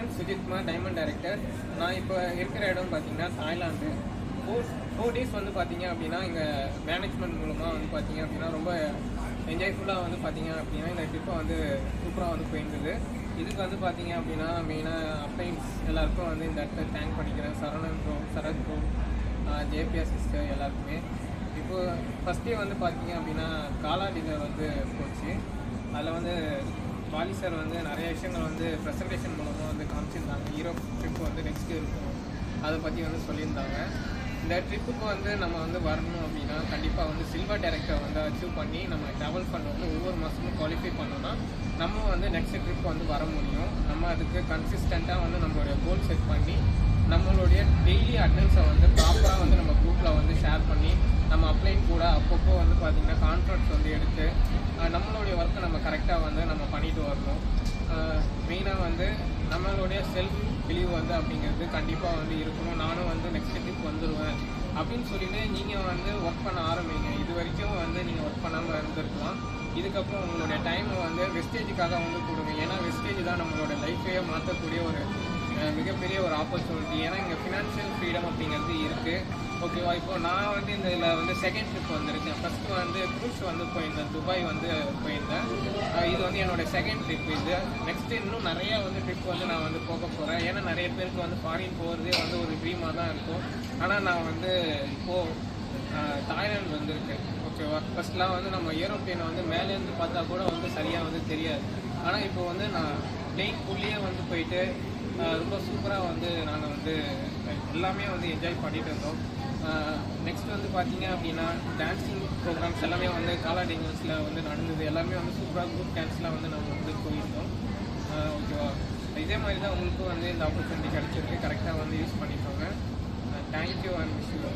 Captain Sujithkumar, diamond director. நான் இப்போ இருக்கிற இடம் பார்த்தீங்கன்னா தாய்லாந்து. 4 டேஸ் வந்து பார்த்தீங்க அப்படின்னா இங்கே மேனேஜ்மெண்ட் மூலமாக வந்து பார்த்தீங்க அப்படின்னா ரொம்ப என்ஜாய்ஃபுல்லாக வந்து பார்த்தீங்க அப்படின்னா இந்த ட்ரிப்பை வந்து சூப்பராக வந்து போயிருந்தது. இதுக்கு வந்து பார்த்தீங்க அப்படின்னா மெயினாக அப்ளைன்ஸ் எல்லாருக்கும் வந்து இந்த இடத்துல தேங்க் பண்ணிக்கிறேன். Saravanan bro, Sarath bro, JPR sister எல்லாருக்குமே. இப்போது ஃபஸ்ட்டே வந்து பார்த்தீங்க அப்படின்னா காலா டின்னர் வந்து போச்சு. அதில் வந்து பாலி சார் வந்து நிறைய விஷயங்கள் வந்து ப்ரெசன்டேஷன் மூலமாக வந்து காமிச்சிருந்தாங்க. யூரோப் ட்ரிப் வந்து நெக்ஸ்ட்டு இருக்கும், அதை பற்றி வந்து சொல்லியிருந்தாங்க. இந்த ட்ரிப்புக்கு வந்து நம்ம வந்து வரணும் அப்படின்னா கண்டிப்பாக வந்து சில்வர் டைரக்டரை வந்து அச்சீவ் பண்ணி நம்ம ட்ராவல் பண்ண வந்து ஒவ்வொரு மாதமும் குவாலிஃபை பண்ணோன்னா நம்ம வந்து நெக்ஸ்ட் ட்ரிப் வந்து வர முடியும். நம்ம அதுக்கு கன்சிஸ்டண்ட்டாக வந்து நம்மளுடைய கோல் செட் பண்ணி நம்மளுடைய டெய்லி அட்டெண்டன்ஸை வந்து ப்ராப்பராக வந்து நம்ம குரூப்பில் வந்து ஷேர் பண்ணி நம்ம அப்ளைன் கூட அப்பப்போ வந்து பார்த்திங்கன்னா கான்ட்ராக்ட்ஸ் வந்து எடுத்து நம்மளுடைய ஒர்க்கை நம்ம கரெக்டாக வந்து நம்ம பண்ணிட்டு வரணும். மெயினாக வந்து நம்மளுடைய செல்ஃப் பிலீவ் வந்து அப்படிங்கிறது கண்டிப்பாக வந்து இருக்கணும். நானும் வந்து நெக்ஸ்ட் ட்ரிப் வந்துடுவேன் அப்படின்னு சொல்லிட்டு நீங்கள் வந்து ஒர்க் பண்ண ஆரம்பிங்க. இது வரைக்கும் வந்து நீங்கள் ஒர்க் பண்ணாமல் இருந்திருக்கலாம். இதுக்கப்புறம் உங்களுடைய டைமை வந்து வெஸ்டேஜுக்காக வந்து கொடுங்க. ஏன்னா வெஸ்டேஜ் தான் நம்மளோட லைஃபையே மாற்றக்கூடிய ஒரு மிகப்பெரிய ஒரு ஆப்பர்ச்சுனிட்டி. ஏன்னா இங்கே ஃபினான்ஷியல் ஃப்ரீடம் அப்படிங்கிறது இருக்குது. ஓகேவா? இப்போ நான் வந்து இந்த இதில் வந்து செகண்ட் ட்ரிப் வந்திருக்கேன். ஃபஸ்ட்டு வந்து க்ரூஸ் வந்து போயிருந்தேன், துபாய் வந்து போயிருந்தேன். இது வந்து என்னோடய செகண்ட் ட்ரிப். இது நெக்ஸ்ட்டு இன்னும் நிறையா வந்து ட்ரிப் வந்து நான் வந்து போக போகிறேன். ஏன்னா நிறைய பேருக்கு வந்து ஃபாரின் போகிறதே வந்து ஒரு ட்ரீமாக தான் இருக்கும். ஆனால் நான் வந்து இப்போது தாய்லாந்து வந்திருக்கேன். ஓகேவா? ஃபஸ்ட்லாம் வந்து நம்ம ஏரோப்ளேனை வந்து மேலேருந்து பார்த்தா கூட வந்து சரியாக வந்து தெரியாது. ஆனால் இப்போ வந்து நான் பிளெயின்குள்ளேயே வந்து போயிட்டு ரொம்ப சூப்பராக வந்து நாங்கள் வந்து எல்லாமே வந்து என்ஜாய் பண்ணிட்டு இருந்தோம். நெக்ஸ்ட் வந்து பார்த்தீங்க அப்படின்னா டான்ஸிங் ப்ரோக்ராம்ஸ் எல்லாமே வந்து காலா டேஞ்சர்ஸில் வந்து நடந்தது. எல்லாமே வந்து சூப்பராக குரூப் டான்ஸ்லாம் வந்து நம்ம வந்து போயிருந்தோம். ஓகேவா? இதே மாதிரி தான் உங்களுக்கும் வந்து இந்த ஆப்பர்ச்சுனிட்டி கிடச்சிருக்கு. கரெக்டாக வந்து யூஸ் பண்ணிக்கோங்க. Thank you and wish you.